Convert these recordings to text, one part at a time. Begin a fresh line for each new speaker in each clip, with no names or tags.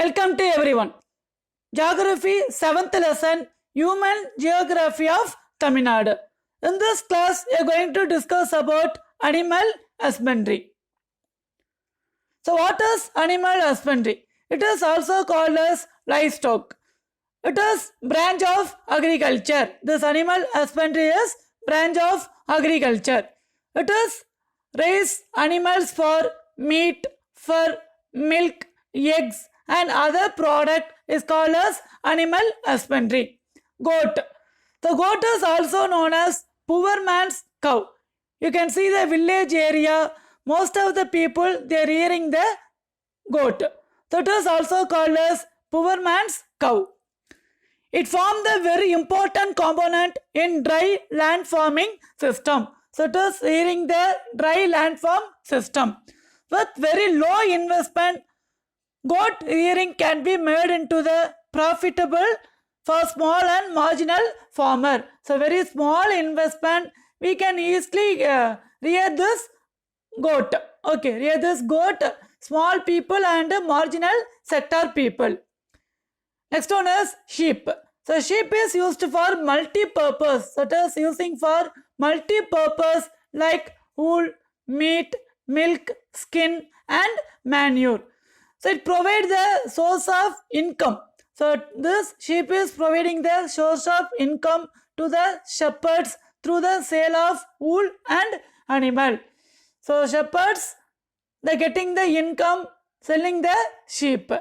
Welcome to everyone. Geography 7th lesson, Human Geography of Tamil Nadu. In this class, we are going to discuss about animal husbandry. So what is animal husbandry? It is also called as livestock. It is branch of agriculture. This animal husbandry is branch of agriculture. It is raise animals for meat, fur, milk, eggs and other product is called as animal husbandry. Goat. The goat is also known as poor man's cow. You can see the village area, most of the people they are rearing the goat. So it is also called as poor man's cow. It forms a very important component in dry land farming system. So it is rearing the dry land farm system. With very low investment, goat rearing can be made into the profitable for small and marginal farmer. So very small investment, we can easily rear this goat. Okay, rear this goat, small people and marginal sector people. Next one is sheep. So sheep is used for multi-purpose. So it is using for multi-purpose like wool, meat, milk, skin and manure. So it provides the source of income. So this sheep is providing the source of income to the shepherds through the sale of wool and animal. So shepherds, they are getting the income selling the sheep.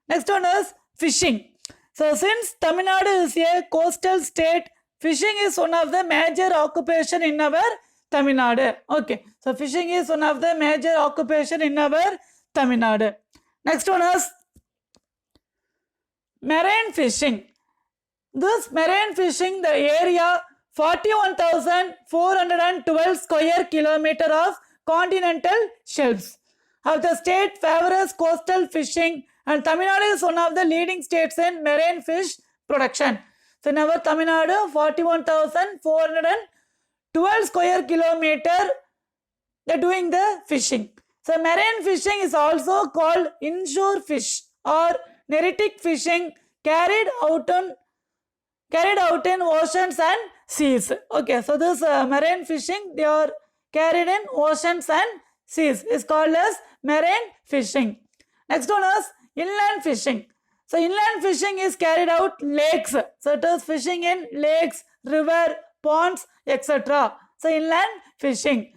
Next one is fishing. So since Tamil Nadu is a coastal state, fishing is one of the major occupation in our Tamil Nadu. Okay, so fishing is one of the major occupation in our Tamil Nadu. Next one is marine fishing. This marine fishing, the area 41,412 square kilometer of continental shelves of the state favors coastal fishing, and Tamil Nadu is one of the leading states in marine fish production. So in our Tamil Nadu, 41,412 square kilometer they are doing the fishing. So marine fishing is also called inshore fish or neritic fishing carried out in oceans and seas. Okay, so this marine fishing they are carried in oceans and seas is called as marine fishing. Next one is inland fishing. So inland fishing is carried out lakes. So it is fishing in lakes, river, ponds, etc. So inland fishing.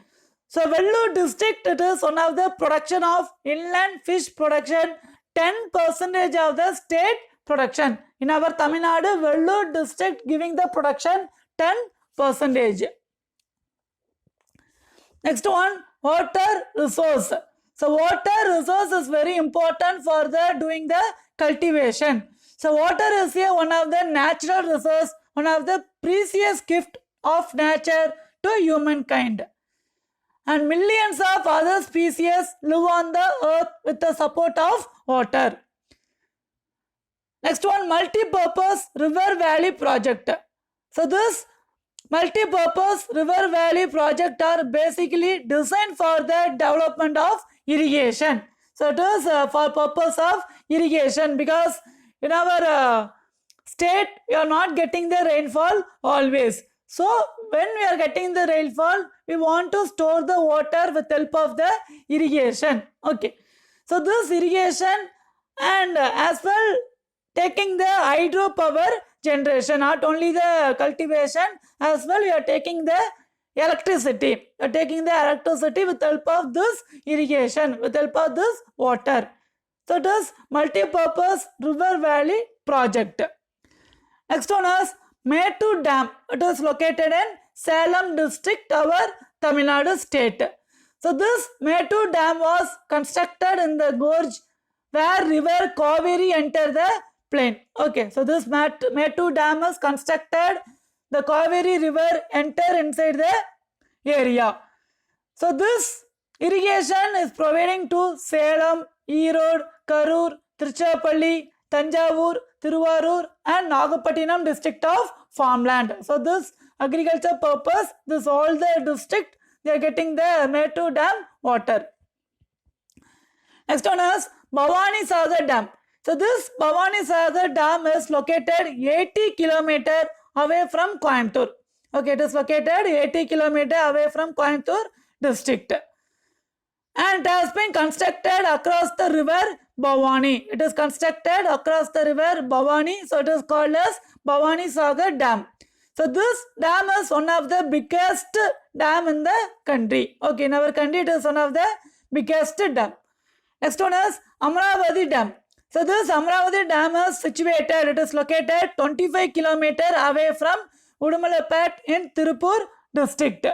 So Vellore district, it is one of the production of inland fish production, 10% of the state production. In our Tamil Nadu, Vellore district giving the production 10%. Next one, water resource. So water resource is very important for the doing the cultivation. So water is one of the natural resource, one of the precious gift of nature to humankind. And millions of other species live on the earth with the support of water. Next one, multi-purpose river valley project. So this multi-purpose river valley project are basically designed for the development of irrigation. So it is for purpose of irrigation, because in our state we are not getting the rainfall always. So when we are getting the rainfall, we want to store the water with help of the irrigation. Okay, so this irrigation and as well taking the hydropower generation, not only the cultivation, as well we are taking the electricity. We are taking the electricity with help of this irrigation, with help of this water. So it is multi-purpose river valley project. Next one is Mettur Dam. It is located in Salem district, our Tamil Nadu state. So this Mettur Dam was constructed in the gorge where river Kaveri enter the plain. Okay, so this Mettur Dam is constructed, the Kaveri river enter inside the area. So this irrigation is providing to Salem, Erode, Karur, Tiruchirappalli, Tanjavur, Tiruvarur and Nagapattinam district of farmland. So this agriculture purpose, this all the district, they are getting the Mettur Dam water. Next one is Bhavani Sagar Dam. So this Bhavani Sagar Dam is located 80 kilometer away from Coimbatore. Okay, it is located 80 kilometer away from Coimbatore district. And it has been constructed across the river Bhavani. It is constructed across the river Bhavani. So it is called as Bhavani Sagar Dam. So this dam is one of the biggest dam in the country. Okay, in our country it is one of the biggest dam. Next one is Amravati Dam. So this Amravati Dam is situated, it is located 25 km away from Udumalapet in Tirupur district.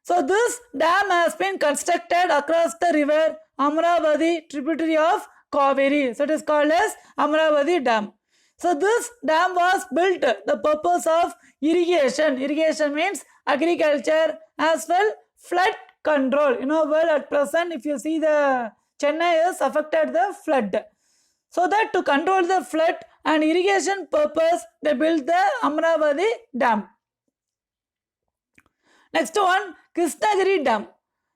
So this dam has been constructed across the river Amravati, tributary of Kaveri. So it is called as Amravati Dam. So this dam was built the purpose of irrigation. Irrigation means agriculture as well flood control. Well, at present if you see the Chennai is affected the flood. So that to control the flood and irrigation purpose they built the Amravati Dam. Next one, Krishnagiri Dam.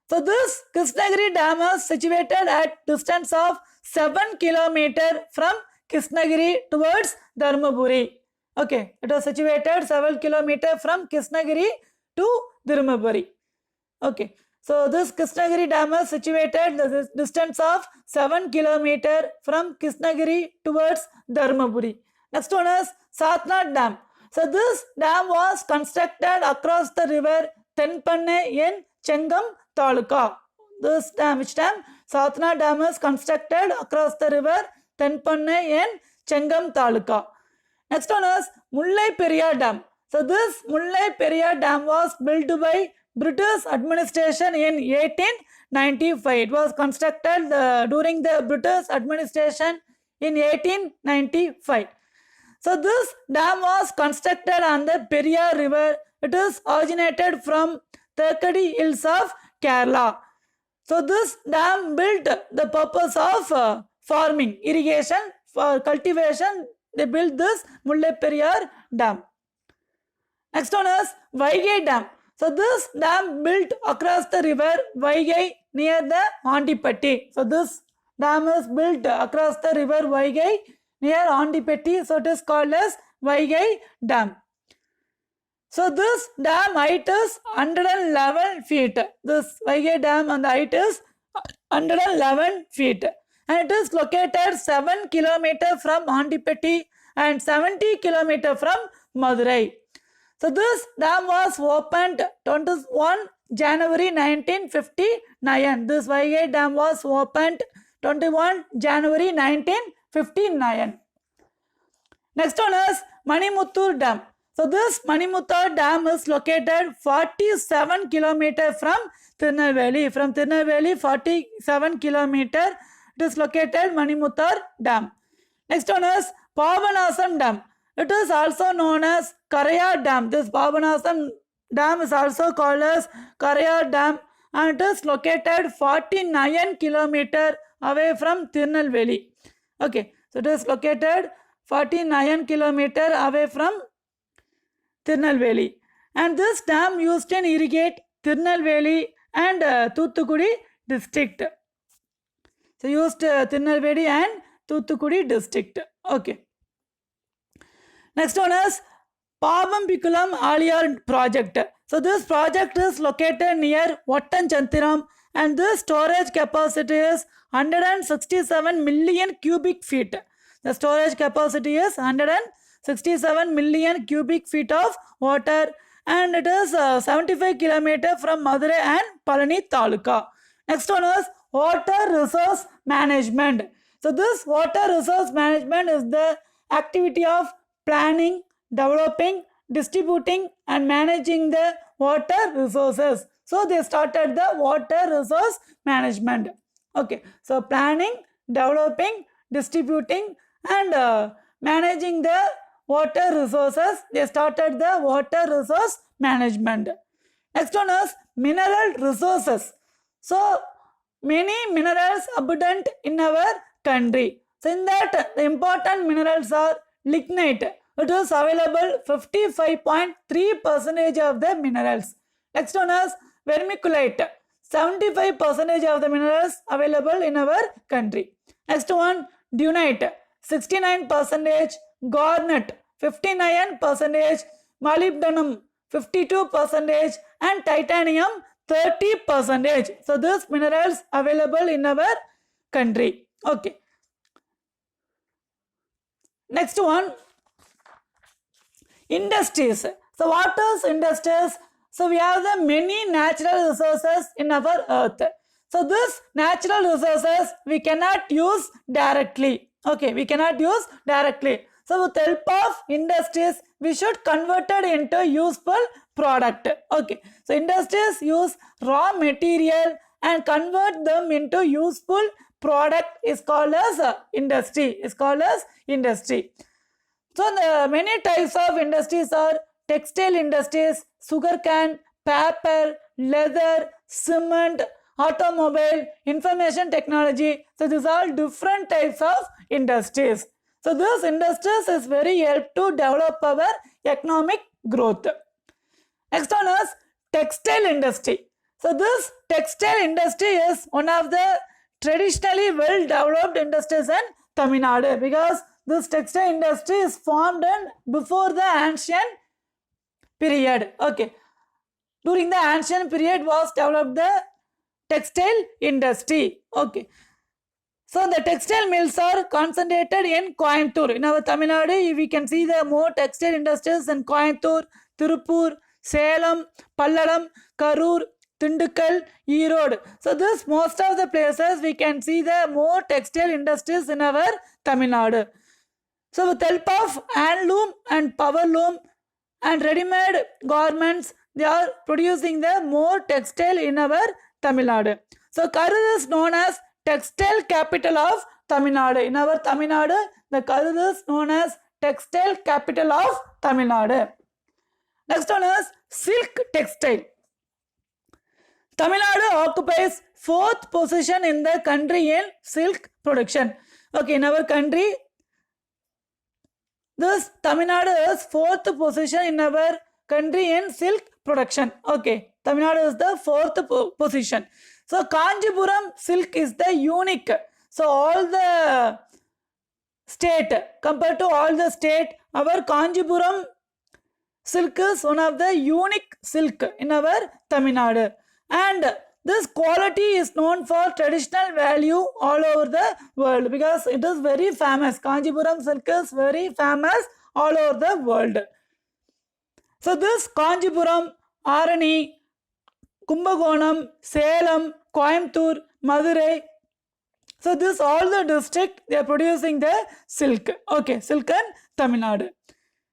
So this Krishnagiri Dam is situated at distance of 7 km from Krishnagiri towards Dharmaburi. Okay, it was situated 7 km from Krishnagiri to Dharmaburi. Okay, so this Krishnagiri Dam is situated the distance of 7 km from Krishnagiri towards Dharmaburi. Next one is Satnath Dam. So this dam was constructed across the river Tenpanne in Chengam Taluka. This dam, which dam? Satnath Dam is constructed across the river Tenpanne in Chengam Taluka. Next one is Mullai Periyar Dam. So this Mullai Periyar Dam was built by British administration in 1895. It was constructed during the British administration in 1895. So this dam was constructed on the Periyar river. It is originated from Thirkadi hills of Kerala. So this dam built the purpose of farming, irrigation, for cultivation. They built this Mullai Periyar Dam. Next one is Vaigai Dam. So this dam built across the river Vaigai near the Andipatti. So this dam is built across the river Vaigai near Andipatti. So it is called as Vaigai Dam. So this dam height is 111 feet. This Vaigai Dam and the height is 111 feet. And it is located 7 km from Andipatti and 70 km from Madurai. So this dam was opened 21 January 1959. This Vaigai Dam was opened 21 January 1959. Next one is Manimuttur Dam. So this Manimuttur Dam is located 47 km from Tirunelveli. From Tirunelveli 47 km it is located Manimuttur Dam. Next one is Pavanasam Dam. It is also known as Karayar Dam. This Pavanasam Dam is also called as Karayar Dam and it is located 49 km away from Tirunelveli. Okay, so it is located 49 km away from Tirunelveli. And this dam used to irrigate Tirunelveli and Thoothukudi district. So used Tirunelveli and Thoothukudi district. Okay. Next one is Pavambikulam Aliyar project. So this project is located near Vattanchanthiram and this storage capacity is 167 million cubic feet. The storage capacity is 167 million cubic feet of water and it is 75 km from Madurai and Palani Taluka. Next one is water resource management. So this water resource management is the activity of planning, developing, distributing and managing the water resources. So they started the water resource management. Okay, so planning, developing, distributing and managing the water resources. They started the water resource management. Next one is mineral resources. So many minerals abundant in our country. So in that the important minerals are lignite. It is available 55.3% of the minerals. Next one is vermiculite. 75% of the minerals available in our country. Next one dunite 69%, garnet 59%, molybdenum 52%, and titanium 30%. So these minerals available in our country. Okay. Next one, industries. So what is industries? So we have the many natural resources in our earth. So this natural resources we cannot use directly. Okay, we cannot use directly. So with the help of industries, we should convert it into useful product. Okay, so industries use raw material and convert them into useful product is called as industry. Is called as industry. So the many types of industries are textile industries, sugarcane, paper, leather, cement, automobile, information technology. So these are all different types of industries. So these industries is very help to develop our economic growth. Next one is textile industry. So this textile industry is one of the traditionally well developed industries in Tamil Nadu, because this textile industry is formed before the ancient period. Okay, during the ancient period was developed the textile industry. Okay, so the textile mills are concentrated in Coimbatore. In our Tamil Nadu, we can see the more textile industries in Coimbatore, Tirupur, Salem, Pallalam, Karur, Tindukal, Erode. So this most of the places we can see the more textile industries in our Tamil Nadu. So with the help of handloom and power loom and ready-made garments, they are producing the more textile in our Tamil Nadu. So Karur is known as textile capital of Tamil Nadu. In our Tamil Nadu, the Karur is known as textile capital of Tamil Nadu. Next one is silk textile. Tamil Nadu occupies 4th position in the country in silk production. Okay, in our country, this Tamil Nadu is 4th position in our country in silk production. Okay, Tamil Nadu is the 4th position. So Kanjipuram silk is the unique. So all the state, compared to all the state, our Kanjipuram silk is one of the unique silk in our Tamil Nadu. And this quality is known for traditional value all over the world, because it is very famous. Kanjipuram silk is very famous all over the world. So this Kanjipuram, Arani, Kumbakonam, Salem, Coimbatore, Madurai. So this all the district, they are producing the silk. Okay, silk in Tamil Nadu.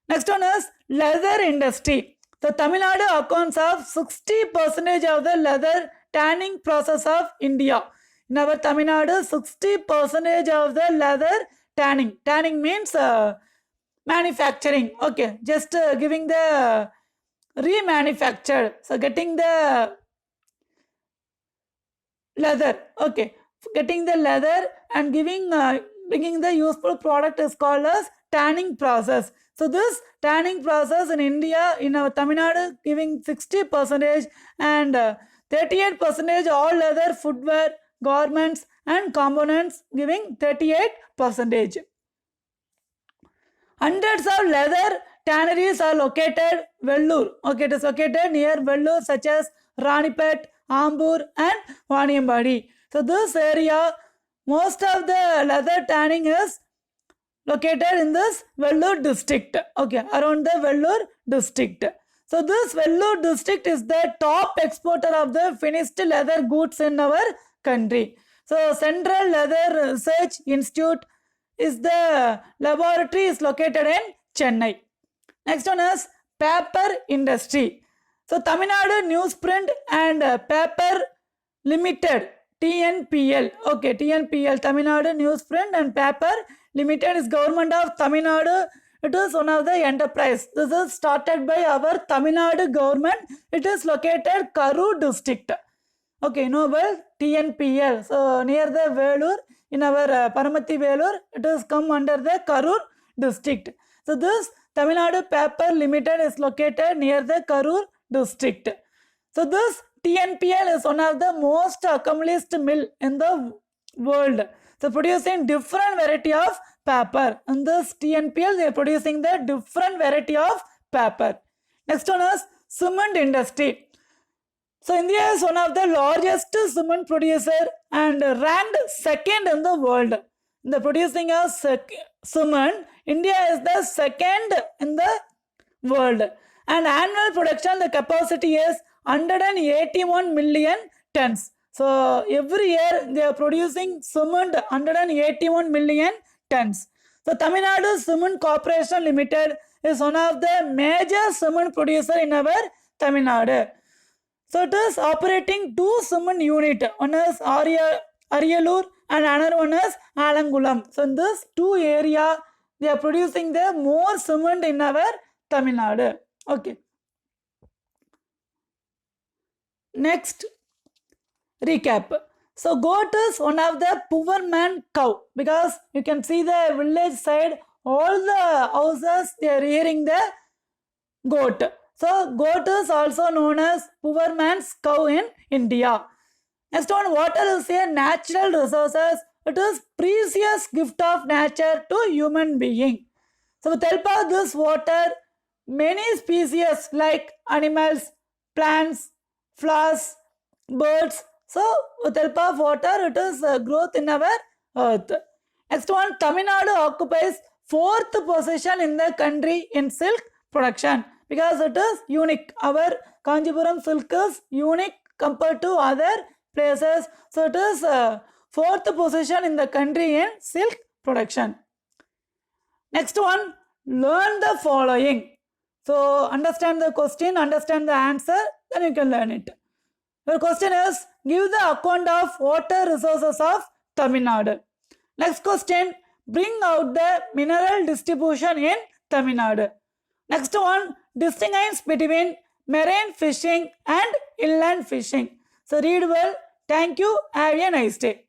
Next one is leather industry. The Tamil Nadu accounts of 60% of the leather tanning process of India. In our Tamil Nadu, 60% of the leather tanning. Tanning means manufacturing. Okay, just giving the remanufactured. So getting the leather. Okay, getting the leather and giving bringing the useful product is called as tanning process. So this tanning process in India, in our Tamil Nadu, giving 60% and 38% all leather footwear, garments and components, giving 38%. Hundreds of leather tanneries are located Vellore. Okay, it is located near Vellore, such as Ranipet, Ambur and Vaniyambadi. So this area, most of the leather tanning is located in this Vellore district. Okay, around the Vellore district. So this Vellore district is the top exporter of the finished leather goods in our country. So Central Leather Research Institute is the laboratory is located in Chennai. Next one is paper industry. So Tamil Nadu Newsprint and Paper Limited, TNPL. Okay, TNPL, Tamil Nadu Newsprint and Paper Limited is government of Tamil Nadu. It is one of the enterprise. This is started by our Tamil Nadu government. It is located Karur district. Okay, noble TNPL. So near the Vellore, in our Paramati Vellore, it has come under the Karur district. So this Tamil Nadu Paper Limited is located near the Karur district. So this TNPL is one of the most accomplished mill in the world. So producing different variety of paper. In this TNPL, they are producing the different variety of paper. Next one is cement industry. So India is one of the largest cement producer and ranked second in the world. In the producing of cement, India is the second in the world. And annual production, the capacity is 181 million tons. So every year they are producing cement 181 million tons. So Tamil Nadu Cement Corporation Limited is one of the major cement producer in our Tamil Nadu. So it is operating two cement unit. One is Ariyalur and another one is Alangulam. So in this two area, they are producing the more cement in our Tamil Nadu. Okay. Next, recap. So goat is one of the poor man cow because you can see the village side, all the houses they are rearing the goat. So goat is also known as poor man's cow in India. Next one, water is a natural resources. It is precious gift of nature to human being. So with help of this water, many species like animals, plants, flowers, birds. So with help of water, it is growth in our earth. Next one, Tamil Nadu occupies 4th position in the country in silk production because it is unique. Our Kanjipuram silk is unique compared to other places. So it is 4th position in the country in silk production. Next one, learn the following. So understand the question, understand the answer, then you can learn it. Your question is, give the account of water resources of Tamil Nadu. Next question, bring out the mineral distribution in Tamil Nadu. Next one, distinguish between marine fishing and inland fishing. So read well. Thank you. Have a nice day.